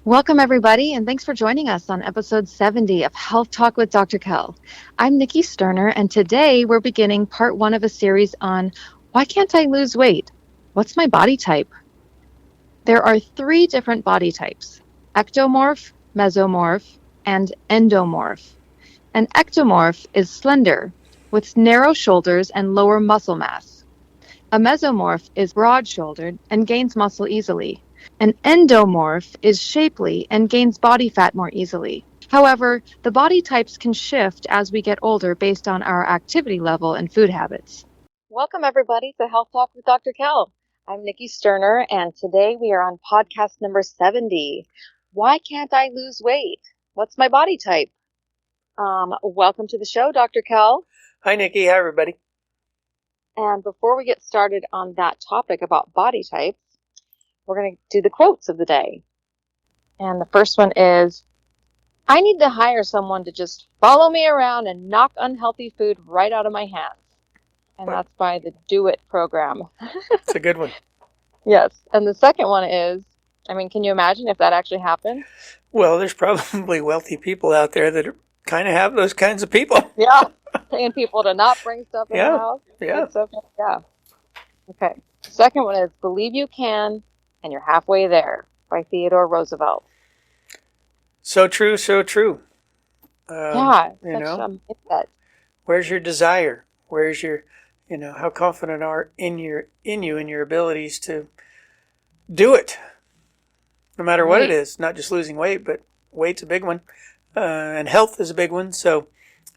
Welcome, everybody, and thanks for joining us on episode 70 of Health Talk with Dr. Kell. I'm Nikki Sterner, and today we're beginning part one of a series on why can't I lose weight? What's my body type? There are three different body types: ectomorph, mesomorph, and endomorph. An ectomorph is slender, with narrow shoulders and lower muscle mass. A mesomorph is broad shouldered and gains muscle easily. An endomorph is shapely and gains body fat more easily. However, the body types can shift as we get older based on our activity level and food habits. Welcome, everybody, to Health Talk with Dr. Kell. I'm Nikki Sterner, and today we are on podcast number 70. Why can't I lose weight? What's my body type? Welcome to the show, Dr. Kell. Hi, Nikki. Hi, everybody. And before we get started on that topic about body types, we're going to do the quotes of the day. And the first one is, I need to hire someone to just follow me around and knock unhealthy food right out of my hands. And that's by the Do It program. It's a good one. Yes. And the second one is, can you imagine if that actually happened? Well, there's probably wealthy people out there that kind of have those kinds of people. Yeah. Paying people to not bring stuff in the house. Yeah. Yeah. Okay. The second one is, Believe You Can and You're Halfway There by Theodore Roosevelt. So true, so true. Yeah. Where's your desire? Where's your, how confident are in you and your abilities to do it? No matter what it is, not just losing weight, but weight's a big one. And health is a big one. So,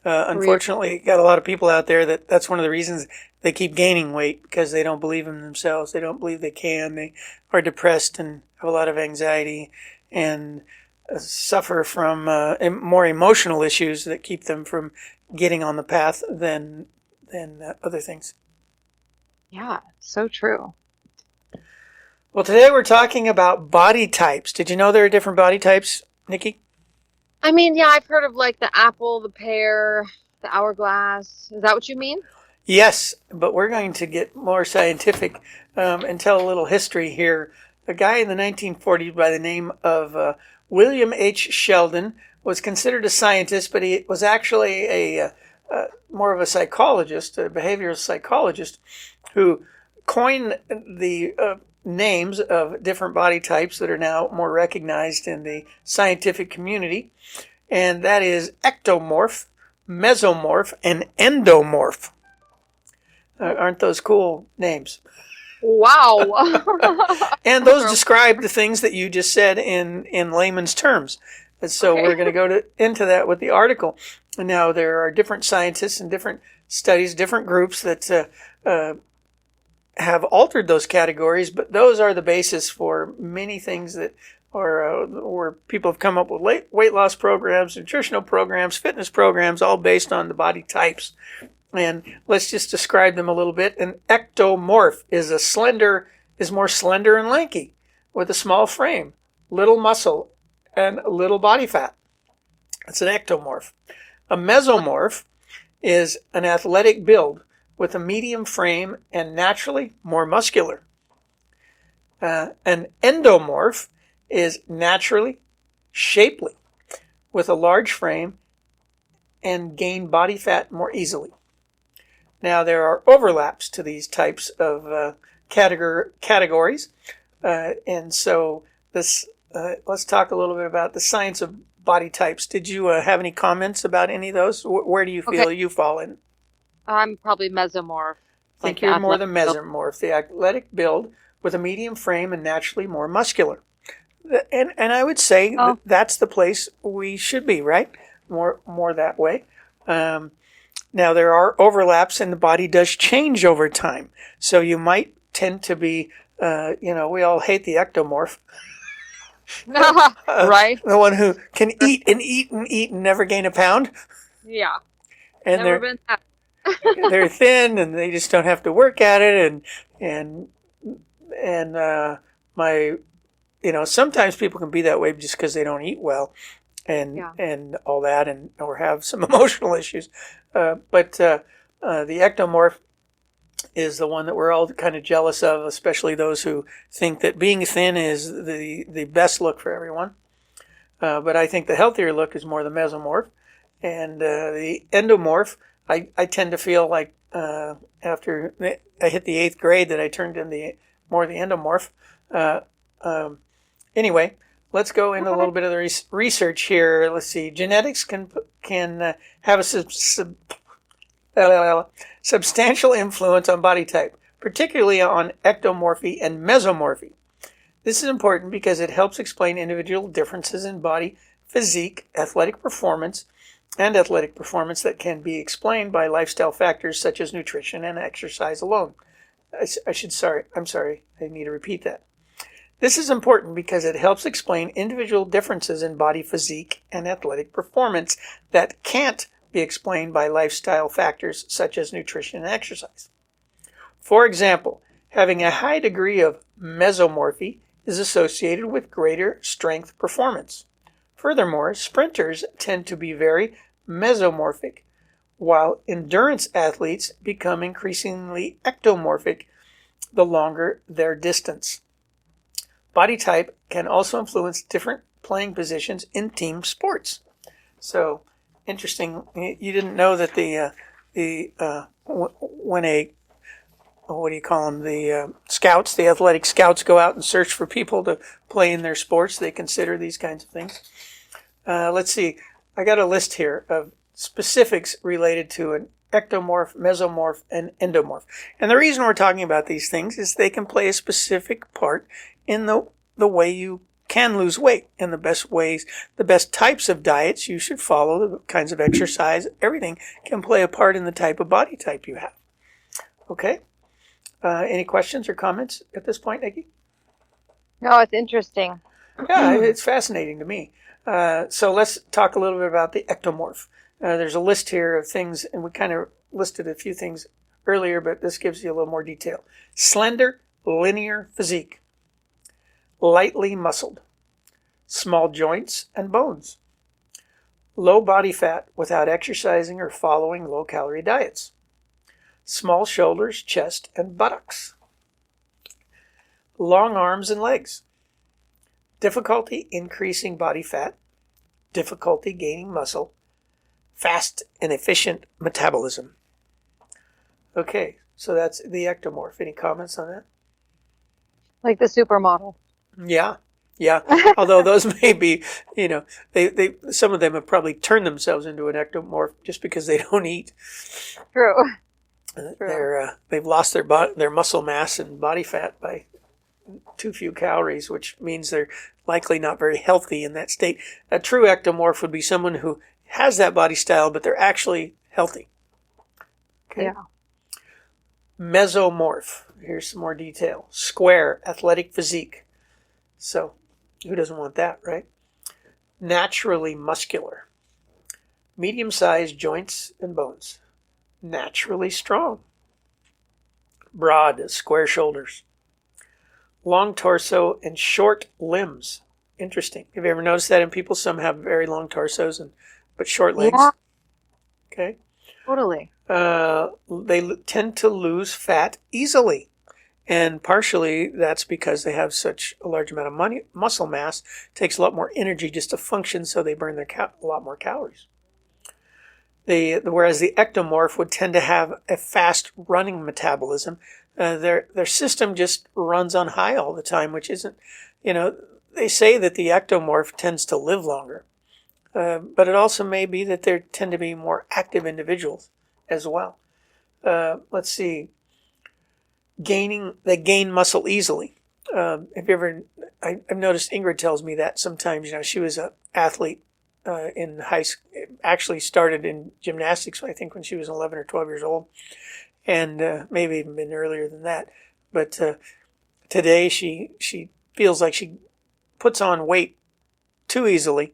unfortunately, got a lot of people out there that's one of the reasons they keep gaining weight, because they don't believe in themselves. They don't believe they can. They are depressed and have a lot of anxiety and suffer from more emotional issues that keep them from getting on the path than other things. Yeah, so true. Well, today we're talking about body types. Did you know there are different body types, Nikki? Yeah, I've heard of like the apple, the pear, the hourglass. Is that what you mean? Yes, but we're going to get more scientific and tell a little history here. A guy in the 1940s by the name of William H. Sheldon was considered a scientist, but he was actually a more of a psychologist, a behavioral psychologist, who coined the names of different body types that are now more recognized in the scientific community, and that is ectomorph, mesomorph, and endomorph. Aren't those cool names? Wow. And those describe the things that you just said in layman's terms. And so we're going to go into that with the article. Now, there are different scientists and different studies, different groups that have altered those categories, but those are the basis for many things that are where people have come up with weight loss programs, nutritional programs, fitness programs, all based on the body types. And let's just describe them a little bit. An ectomorph is more slender and lanky, with a small frame, little muscle, and little body fat. It's an ectomorph. A mesomorph is an athletic build with a medium frame and naturally more muscular. An endomorph is naturally shapely with a large frame and gain body fat more easily. Now, there are overlaps to these types of categories, and so let's talk a little bit about the science of body types. Did you have any comments about any of those? Where do you feel you fall in? I'm probably mesomorph. I think you're more the mesomorph, the athletic build with a medium frame and naturally more muscular. And I would say that's the place we should be, right? More that way. Now, there are overlaps, and the body does change over time. So you might tend to be, we all hate the ectomorph. Right? The one who can eat and eat and eat and never gain a pound. Yeah. And never been that. They're thin, and they just don't have to work at it. And sometimes people can be that way just because they don't eat well. And all that, or have some emotional issues. But the ectomorph is the one that we're all kind of jealous of, especially those who think that being thin is the best look for everyone. But I think the healthier look is more the mesomorph. And the endomorph, I tend to feel like after I hit the 8th grade that I turned into more the endomorph. Anyway, let's go into a little bit of the research here. Let's see. Genetics can have a substantial influence on body type, particularly on ectomorphy and mesomorphy. This is important because it helps explain individual differences in body physique, athletic performance that can be explained by lifestyle factors such as nutrition and exercise alone. I'm sorry, I need to repeat that. This is important because it helps explain individual differences in body physique and athletic performance that can't be explained by lifestyle factors such as nutrition and exercise. For example, having a high degree of mesomorphy is associated with greater strength performance. Furthermore, sprinters tend to be very mesomorphic, while endurance athletes become increasingly ectomorphic the longer their distance. Body type can also influence different playing positions in team sports. So, interesting. You didn't know that when what do you call them? The scouts, the athletic scouts, go out and search for people to play in their sports. They consider these kinds of things. Let's see. I got a list here of specifics related to an ectomorph, mesomorph, and endomorph. And the reason we're talking about these things is they can play a specific part in the way you can lose weight, and the best ways, the best types of diets you should follow, the kinds of exercise, everything can play a part in the type of body type you have. Okay? Any questions or comments at this point, Nikki? No, it's interesting. Yeah, it's fascinating to me. So let's talk a little bit about the ectomorph. There's a list here of things, and we kind of listed a few things earlier, but this gives you a little more detail. Slender, linear physique. Lightly muscled. Small joints and bones. Low body fat without exercising or following low-calorie diets. Small shoulders, chest, and buttocks. Long arms and legs. Difficulty increasing body fat. Difficulty gaining muscle. Fast and efficient metabolism. Okay, so that's the ectomorph. Any comments on that? Like the supermodel. Yeah. Although those may be, they some of them have probably turned themselves into an ectomorph just because they don't eat. True. They've lost their muscle mass and body fat by too few calories, which means they're likely not very healthy in that state. A true ectomorph would be someone who has that body style, but they're actually healthy. Okay. Yeah. Mesomorph. Here's some more detail. Square, athletic physique. So, who doesn't want that, right? Naturally muscular. Medium-sized joints and bones. Naturally strong. Broad, square shoulders. Long torso and short limbs. Interesting. Have you ever noticed that in people? Some have very long torsos but short legs. Yeah. Okay. Totally. They tend to lose fat easily. And partially that's because they have such a large amount of muscle mass. It takes a lot more energy just to function, so they burn a lot more calories. Whereas the ectomorph would tend to have a fast running metabolism. Their system just runs on high all the time, which isn't, they say that the ectomorph tends to live longer. But it also may be that they tend to be more active individuals as well. Let's see. They gain muscle easily. Have you ever? I've noticed Ingrid tells me that sometimes. She was an athlete in high school. Actually, started in gymnastics. I think when she was 11 or 12 years old, and maybe even been earlier than that. But today she feels like she puts on weight too easily.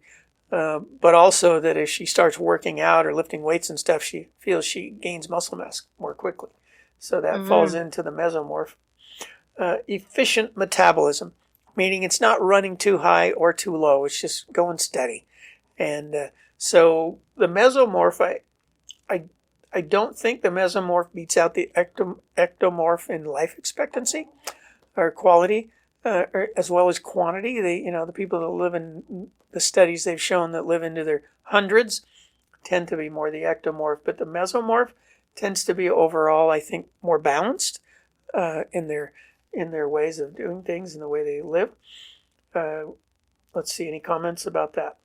But also that if she starts working out or lifting weights and stuff, she feels she gains muscle mass more quickly. So that falls into the mesomorph. Efficient metabolism, meaning it's not running too high or too low. It's just going steady. And so the mesomorph, I don't think the mesomorph beats out the ectomorph in life expectancy or quality. as well as quantity. The people that live in the studies they've shown that live into their hundreds tend to be more the ectomorph, but the mesomorph tends to be overall, I think, more balanced in their ways of doing things and the way they live. Let's see, any comments about that?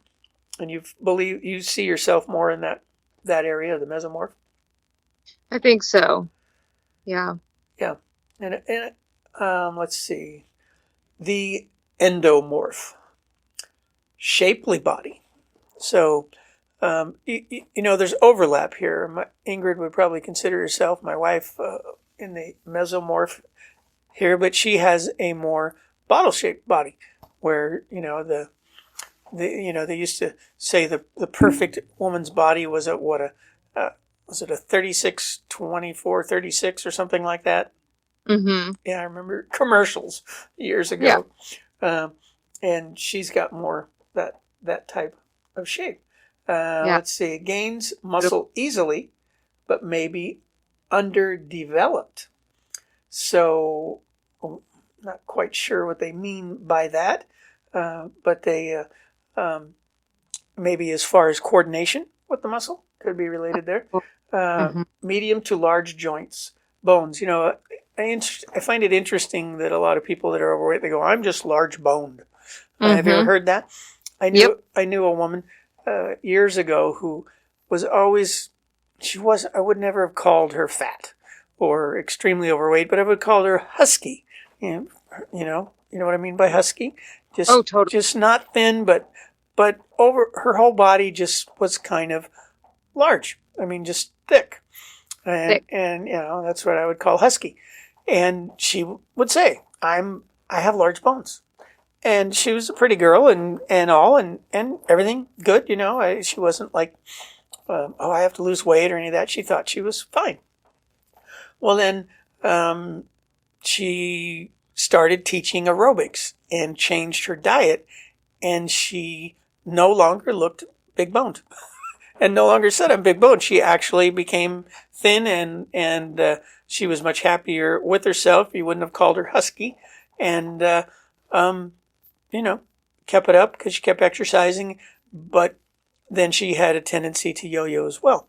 And you see yourself more in that area, the mesomorph? I think so. Yeah. Yeah. And let's see. The endomorph. Shapely body. So, there's overlap here. Ingrid would probably consider herself, my wife, in the mesomorph here, but she has a more bottle-shaped body where, they used to say the perfect woman's body was was it a 36, 24, 36 or something like that? Mm-hmm. Yeah, I remember commercials years ago. Yeah. And she's got more that type of shape. Let's see. It gains muscle easily, but maybe underdeveloped. So, not quite sure what they mean by that. But they maybe as far as coordination with the muscle could be related there. Medium to large joints, bones. I find it interesting that a lot of people that are overweight, they go, "I'm just large boned." Have you ever heard that? I knew a woman years ago who was always, I would never have called her fat or extremely overweight, but I would call her husky. You know what I mean by husky? Totally. Just not thin, but over her whole body just was kind of large. I mean, just thick. And that's what I would call husky. And she would say, I have large bones. And she was a pretty girl and everything good, she wasn't like, I have to lose weight or any of that. She thought she was fine. Well, then she started teaching aerobics and changed her diet, and she no longer looked big boned and no longer said I'm big boned. She actually became thin and she was much happier with herself. You wouldn't have called her husky, and kept it up because she kept exercising, but then she had a tendency to yo-yo as well.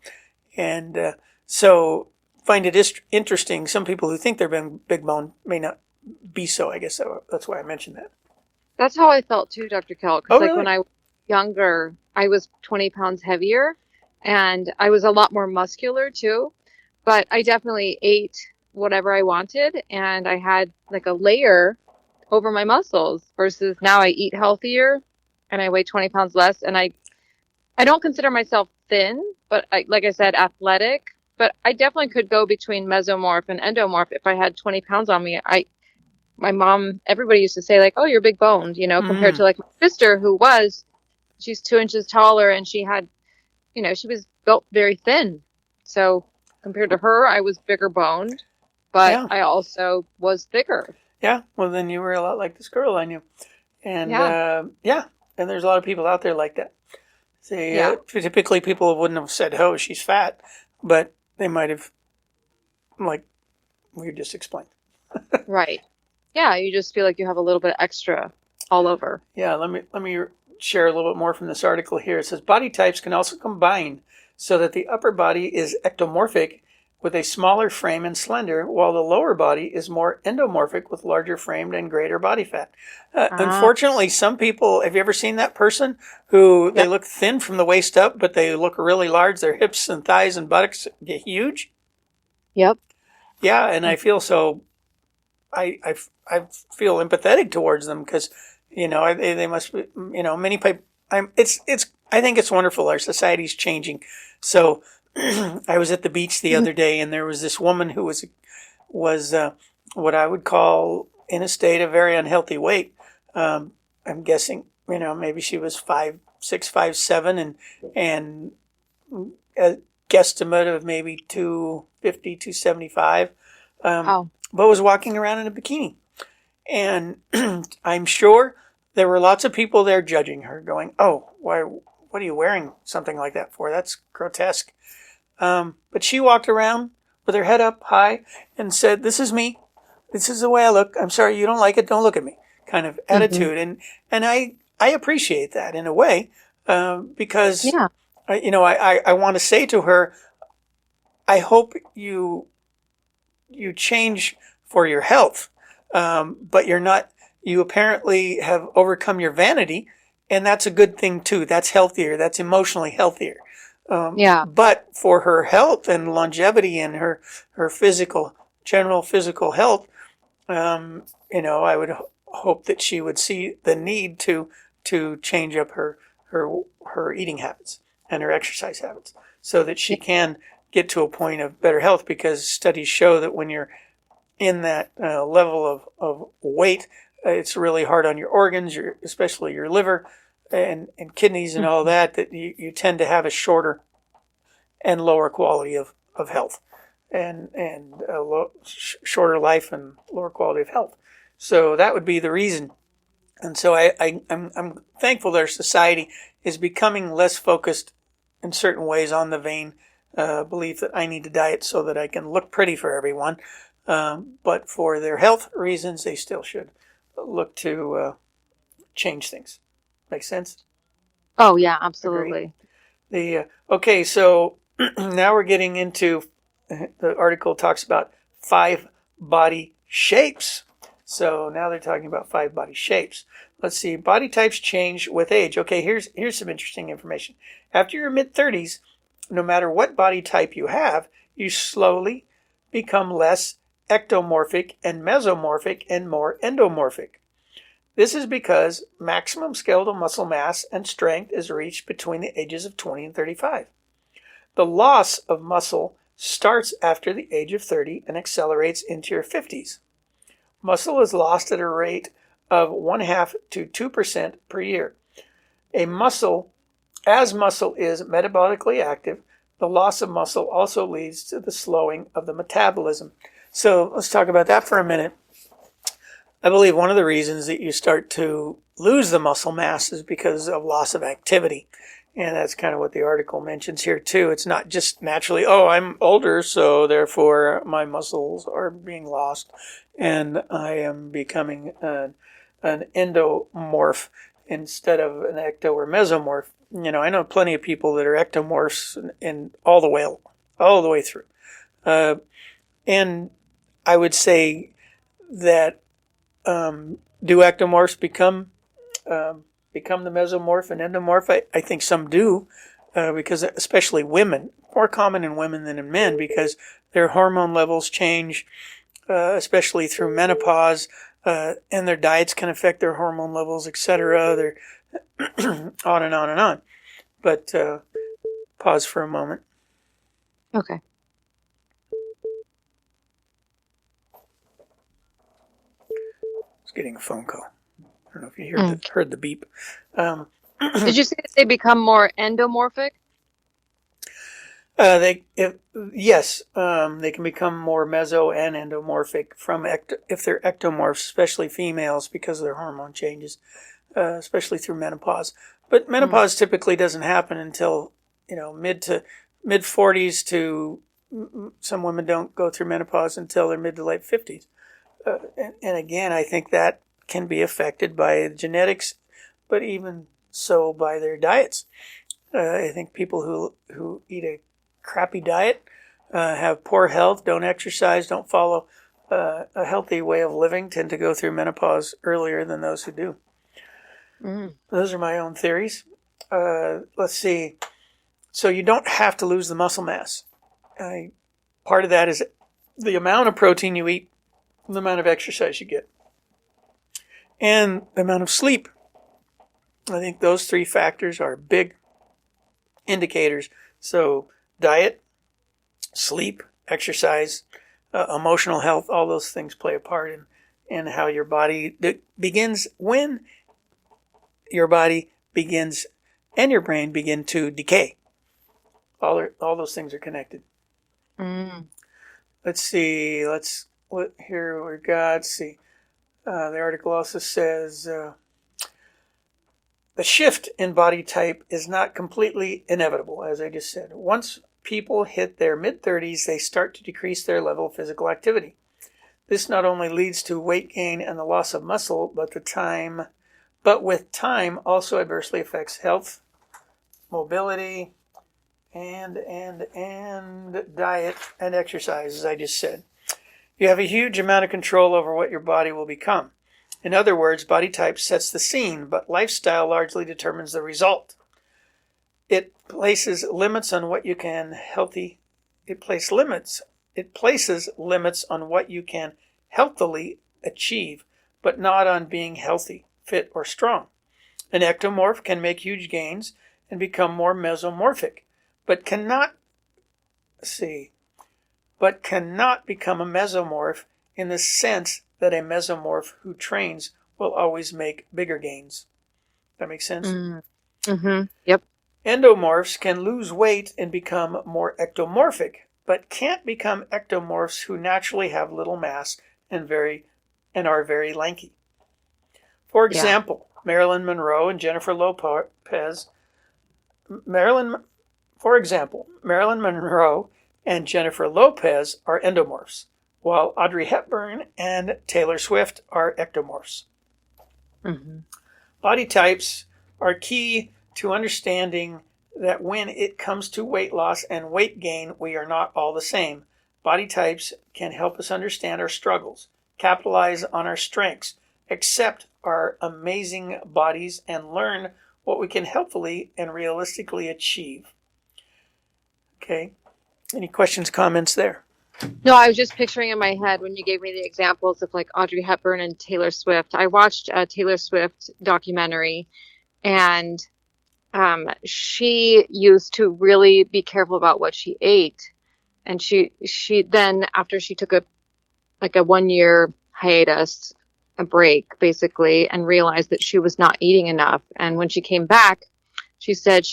And so find it interesting. Some people who think they're big bone may not be so. I guess that's why I mentioned that. That's how I felt too, Dr. Kell. Because really? When I was younger, I was 20 pounds heavier and I was a lot more muscular too. But I definitely ate whatever I wanted and I had like a layer over my muscles versus now I eat healthier and I weigh 20 pounds less. And I don't consider myself thin, but like I said, athletic. But I definitely could go between mesomorph and endomorph if I had 20 pounds on me. My mom, everybody used to say like, "Oh, you're big boned," compared to like my sister she's 2 inches taller and she had, she was built very thin. So compared to her, I was bigger boned, but I also was thicker. Yeah. Well, then you were a lot like this girl I knew. And and there's a lot of people out there like that. Typically people wouldn't have said, "Oh, she's fat," but they might have, like we just explained. Right. Yeah, you just feel like you have a little bit extra all over. Yeah, let me share a little bit more from this article here. It says body types can also combine so that the upper body is ectomorphic with a smaller frame and slender, while the lower body is more endomorphic with larger frame and greater body fat. Unfortunately, some people, have you ever seen that person who they look thin from the waist up, but they look really large? Their hips and thighs and buttocks get huge. Yep. Yeah, and I feel so. I feel empathetic towards them because they must be many people. I think it's wonderful. Our society's changing. So I was at the beach the other day, and there was this woman who was what I would call in a state of very unhealthy weight. I'm guessing maybe she was 5'6", 5'7", and a guesstimate of maybe 250, 275. Wow. But was walking around in a bikini. And I'm sure there were lots of people there judging her, going, "Oh, what are you wearing something like that for? That's grotesque." But she walked around with her head up high and said, "This is me. This is the way I look. I'm sorry you don't like it. Don't look at me." kind of attitude. And I appreciate that in a way, because, Yeah. I want to say to her, I hope you change for your health. But you apparently have overcome your vanity, and that's a good thing too. That's healthier. That's emotionally healthier. Yeah. But for her health and longevity and her general physical health, I would hope that she would see the need to change up her eating habits and her exercise habits so that she can get to a point of better health, because studies show that when you're in that level of weight, it's really hard on your organs, especially your liver and kidneys and all that you tend to have a shorter and lower quality of health and a shorter life and lower quality of health. So that would be the reason. And so I'm thankful that our society is becoming less focused in certain ways on the vain belief that I need to diet so that I can look pretty for everyone. But for their health reasons, they still should look to change things. Make sense? Oh, yeah, absolutely. Okay, so now we're getting into, the article talks about 5 body shapes. So now they're talking about 5 body shapes. Let's see. Body types change with age. Okay, here's some interesting information. After your mid-30s, no matter what body type you have, you slowly become less ectomorphic and mesomorphic and more endomorphic. This is because maximum skeletal muscle mass and strength is reached between the ages of 20 and 35. The loss of muscle starts after the age of 30 and accelerates into your 50s. Muscle is lost at a rate of 0.5 to 2% per year. As muscle is metabolically active, the loss of muscle also leads to the slowing of the metabolism. So let's talk about that for a minute. I believe one of the reasons that you start to lose the muscle mass is because of loss of activity. And that's kind of what the article mentions here too. It's not just naturally, I'm older, so therefore my muscles are being lost and I am becoming an endomorph instead of an ecto or mesomorph. I know plenty of people that are ectomorphs and all the way through. And I would say that do ectomorphs become the mesomorph and endomorph? I think some do, because especially women, more common in women than in men, because their hormone levels change, especially through menopause, and their diets can affect their hormone levels, etc. They're on and on and on. But pause for a moment. Okay. Getting a phone call. I don't know if you heard the beep. Did you say that they become more endomorphic? Yes, they can become more meso and endomorphic if they're ectomorphs, especially females, because of their hormone changes, especially through menopause. But menopause typically doesn't happen until mid 40s to some women don't go through menopause until their mid to late 50s. And again, I think that can be affected by genetics, but even so by their diets. I think people who eat a crappy diet, have poor health, don't exercise, don't follow a healthy way of living, tend to go through menopause earlier than those who do. Those are my own theories. Let's see. So you don't have to lose the muscle mass. Part of that is the amount of protein you eat, the amount of exercise you get, and the amount of sleep. I think those 3 factors are big indicators. So diet, sleep, exercise, emotional health, all those things play a part in how your body begins, when your body begins and your brain begin to decay. All those things are connected. Let's see. Here we got. Let's see. The article also says the shift in body type is not completely inevitable, as I just said. Once people hit their mid-30s, they start to decrease their level of physical activity. This not only leads to weight gain and the loss of muscle, but with time also adversely affects health, mobility, and diet and exercise, as I just said. You have a huge amount of control over what your body will become. In other words, body type sets the scene, but lifestyle largely determines the result. It places limits on what you can It places limits on what you can healthily achieve, but not on being healthy, fit, or strong. An ectomorph can make huge gains and become more mesomorphic, but cannot become a mesomorph in the sense that a mesomorph who trains will always make bigger gains. That makes sense? Mm-hmm. Yep. Endomorphs can lose weight and become more ectomorphic, but can't become ectomorphs who naturally have little mass and are very lanky. For example, Marilyn Monroe and Jennifer Lopez are endomorphs, while Audrey Hepburn and Taylor Swift are ectomorphs. Mm-hmm. Body types are key to understanding that when it comes to weight loss and weight gain, we are not all the same. Body types can help us understand our struggles, capitalize on our strengths, accept our amazing bodies, and learn what we can helpfully and realistically achieve. Okay. Any questions, comments there? No, I was just picturing in my head when you gave me the examples of like Audrey Hepburn and Taylor Swift. I watched a Taylor Swift documentary, and she used to really be careful about what she ate. And she then, after she took a 1 year hiatus, a break basically, and realized that she was not eating enough. And when she came back, she said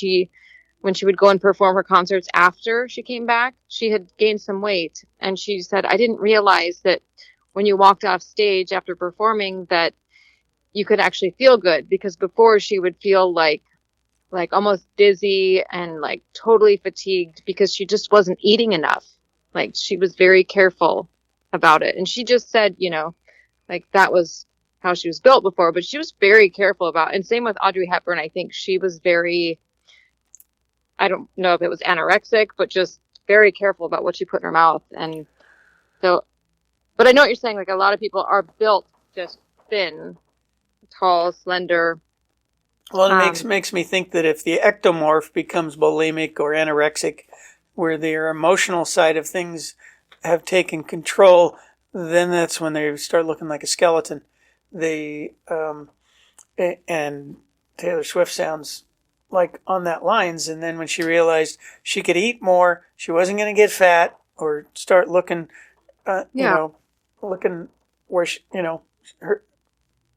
when she would go and perform her concerts after she came back, she had gained some weight. And she said, I didn't realize that when you walked off stage after performing that you could actually feel good, because before she would feel like almost dizzy and like totally fatigued because she just wasn't eating enough. Like she was very careful about it. And she just said, like that was how she was built before, but she was very careful about it. And same with Audrey Hepburn. I think she was I don't know if it was anorexic, but just very careful about what she put in her mouth. And so, but I know what you're saying. Like a lot of people are built just thin, tall, slender. Well, it makes me think that if the ectomorph becomes bulimic or anorexic, where their emotional side of things have taken control, then that's when they start looking like a skeleton. And Taylor Swift sounds like on that lines. And then when she realized she could eat more, she wasn't going to get fat or start looking, looking where she, her.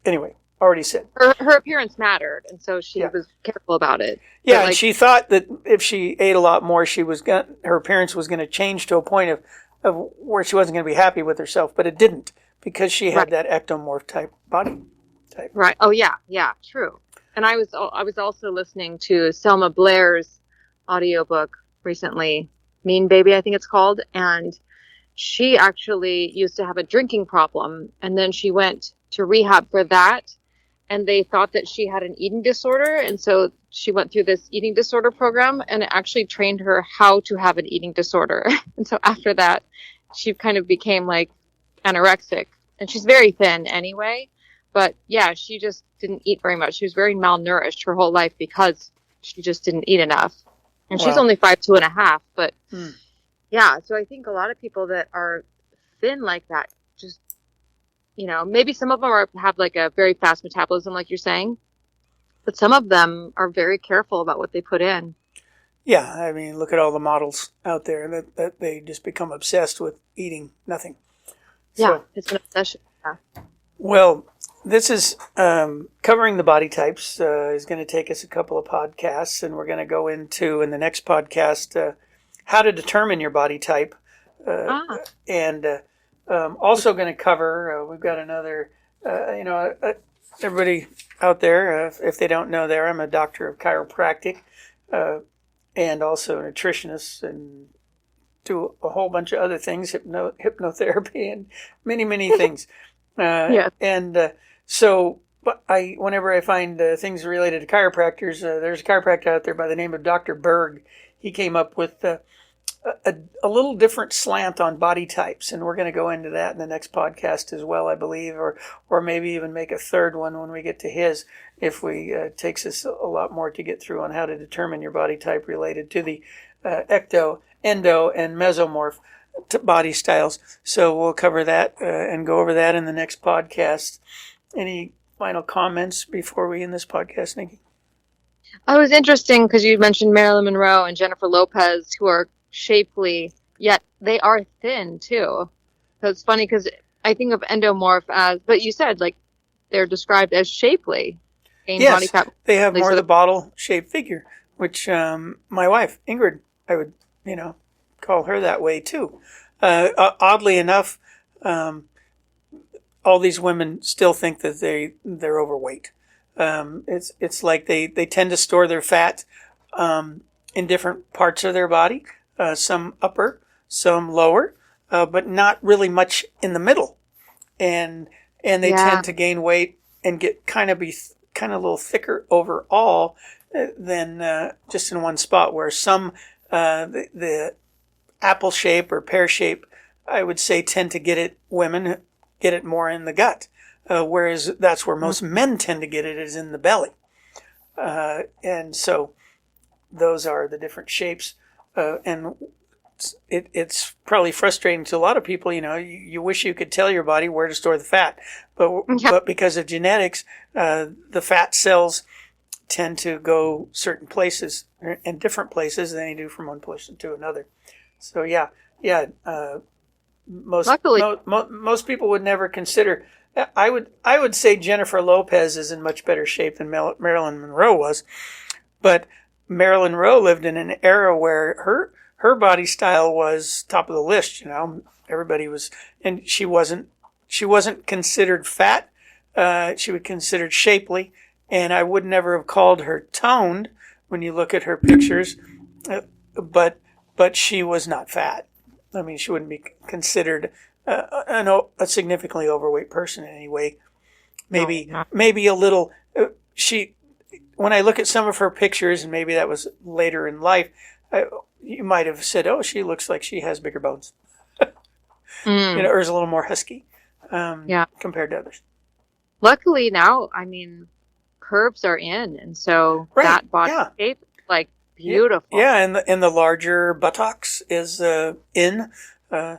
Anyway, already said. Her appearance mattered, and so she was careful about it. Yeah, and she thought that if she ate a lot more, her appearance was going to change to a point of where she wasn't going to be happy with herself, but it didn't, because she had that ectomorph type body type. Right. Oh yeah, true. And I was also listening to Selma Blair's audiobook recently, Mean Baby, I think it's called, and she actually used to have a drinking problem, and then she went to rehab for that, and they thought that she had an eating disorder, and so she went through this eating disorder program, and it actually trained her how to have an eating disorder. And so after that, she kind of became like anorexic, and she's very thin anyway, but yeah, she just didn't eat very much. She was very malnourished her whole life because she just didn't eat enough. And she's only 5'2.5", but yeah, so I think a lot of people that are thin like that, just, maybe some of them have like a very fast metabolism, like you're saying, but some of them are very careful about what they put in. Yeah, I mean, look at all the models out there that they just become obsessed with eating nothing. Yeah, it's an obsession. Yeah. Well, this is covering the body types is going to take us a couple of podcasts, and we're going to go into, in the next podcast, how to determine your body type. And also going to cover, we've got another, everybody out there, if they don't know there, I'm a doctor of chiropractic and also a nutritionist and do a whole bunch of other things, hypnotherapy and many things. Yeah. And so, but whenever I find things related to chiropractors, there's a chiropractor out there by the name of Dr. Berg. He came up with a little different slant on body types, and we're going to go into that in the next podcast as well, I believe, or maybe even make a third one when we get to his, if we takes us a lot more to get through on how to determine your body type related to the ecto, endo, and mesomorph body styles. So we'll cover that and go over that in the next podcast. Any final comments before we end this podcast, Nikki? It was interesting because you mentioned Marilyn Monroe and Jennifer Lopez, who are shapely, yet they are thin too. So it's funny because I think of endomorph as, but you said like they're described as shapely. Yes, body fat. They have more of the bottle-shaped figure, which my wife, Ingrid, I would, call her that way too. Oddly enough, all these women still think that they're overweight. It's like they tend to store their fat in different parts of their body, some upper, some lower, but not really much in the middle. And they tend to gain weight and get kind of a little thicker overall than just in one spot, where some the apple shape or pear shape, I would say, tend to women get it more in the gut, whereas that's where most men tend to get it, is in the belly. And so those are the different shapes, and it's probably frustrating to a lot of people. You wish you could tell your body where to store the fat, but because of genetics, the fat cells tend to go certain places and different places than they do from one place to another. So most people would never consider. I would say Jennifer Lopez is in much better shape than Marilyn Monroe was, but Marilyn Monroe lived in an era where her body style was top of the list. Everybody was, and she wasn't considered fat. She was considered shapely, and I would never have called her toned when you look at her pictures, but she was not fat. I mean, she wouldn't be considered a significantly overweight person in any way. Maybe a little. When I look at some of her pictures, and maybe that was later in life, you might have said, "Oh, she looks like she has bigger bones," or is a little more husky, compared to others. Luckily now, I mean, curves are in, and so that body shape, like, beautiful. Yeah, and the larger buttocks is in.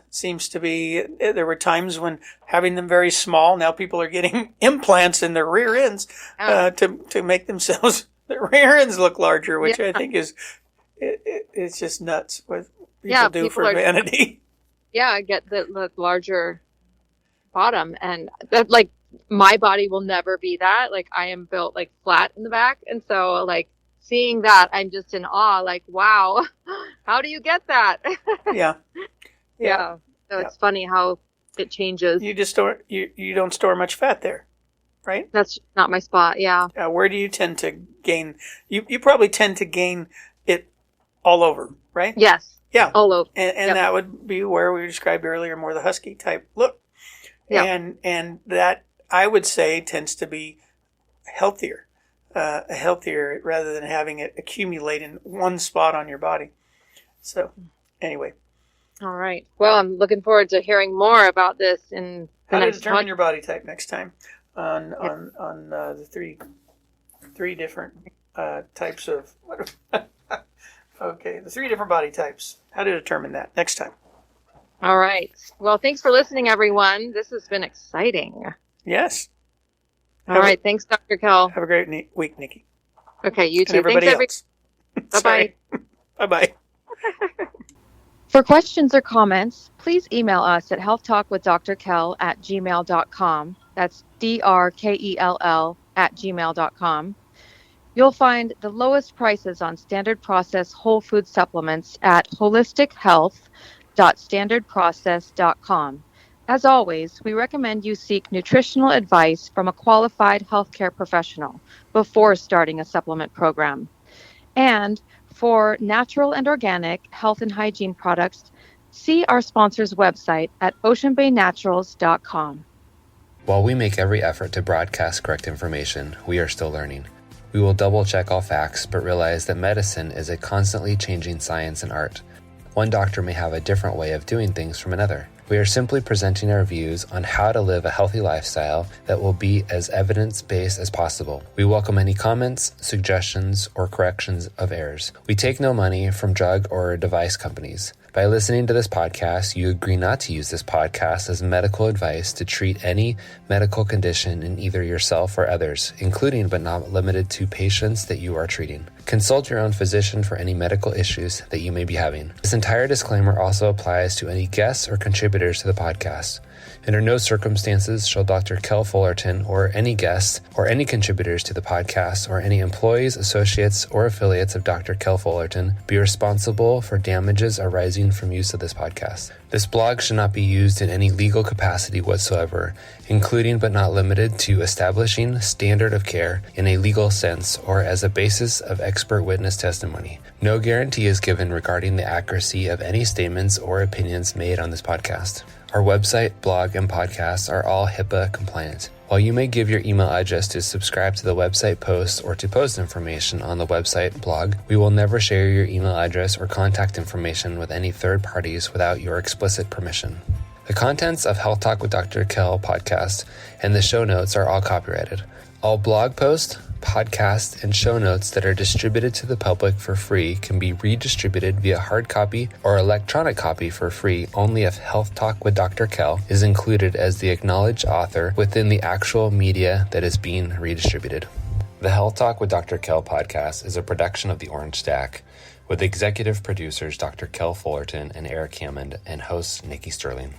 Seems to be. There were times when having them very small. Now people are getting implants in their rear ends to make themselves their rear ends look larger, which I think is it's just nuts what people do for vanity. Yeah, I get the larger bottom, and that, like, my body will never be that. Like, I am built like flat in the back, and so like seeing that, I'm just in awe. Like, wow, how do you get that? Yeah. So it's funny how it changes. You just you don't store much fat there, right? That's not my spot. Yeah. Where do you tend to gain? You probably tend to gain it all over, right? Yes. Yeah. All over. And that would be where we described earlier, more the husky type look. Yeah. And that, I would say, tends to be healthier rather than having it accumulate in one spot on your body. So anyway. All right. Well, I'm looking forward to hearing more about this in the how next to determine your body type next time on the three different types of okay, the three different body types. How to determine that next time. All right. Well, thanks for listening, everyone. This has been exciting. Yes. All right. Thanks, Dr. Kell. Have a great week, Nikki. Okay, you too. And everybody Thanks, else. Bye-bye. Bye-bye. For questions or comments, please email us at healthtalkwithdrkel@gmail.com. That's DRKELL@gmail.com. You'll find the lowest prices on standard process whole food supplements at holistichealth.standardprocess.com. As always, we recommend you seek nutritional advice from a qualified healthcare professional before starting a supplement program. And for natural and organic health and hygiene products, See our sponsor's website at oceanbaynaturals.com. While we make every effort to broadcast correct information, we are still learning. We will double-check all facts, but realize that medicine is a constantly changing science and art. One doctor may have a different way of doing things from another. We are simply presenting our views on how to live a healthy lifestyle that will be as evidence-based as possible. We welcome any comments, suggestions, or corrections of errors. We take no money from drug or device companies. By listening to this podcast, you agree not to use this podcast as medical advice to treat any medical condition in either yourself or others, including but not limited to patients that you are treating. Consult your own physician for any medical issues that you may be having. This entire disclaimer also applies to any guests or contributors to the podcast. Under no circumstances shall Dr. Kell Fullerton or any guests or any contributors to the podcast or any employees, associates, or affiliates of Dr. Kell Fullerton be responsible for damages arising from use of this podcast. This blog should not be used in any legal capacity whatsoever, including but not limited to establishing standard of care in a legal sense or as a basis of expert witness testimony. No guarantee is given regarding the accuracy of any statements or opinions made on this podcast. Our website, blog, and podcasts are all HIPAA compliant. While you may give your email address to subscribe to the website posts or to post information on the website blog, we will never share your email address or contact information with any third parties without your explicit permission. The contents of Health Talk with Dr. Kell podcast and the show notes are all copyrighted. All blog posts, podcasts, and show notes that are distributed to the public for free can be redistributed via hard copy or electronic copy for free only if Health Talk with Dr. Kell is included as the acknowledged author within the actual media that is being redistributed. The Health Talk with Dr. Kell podcast is a production of the Orange Stack with executive producers Dr. Kell Fullerton and Eric Hammond and host Nikki Sterling.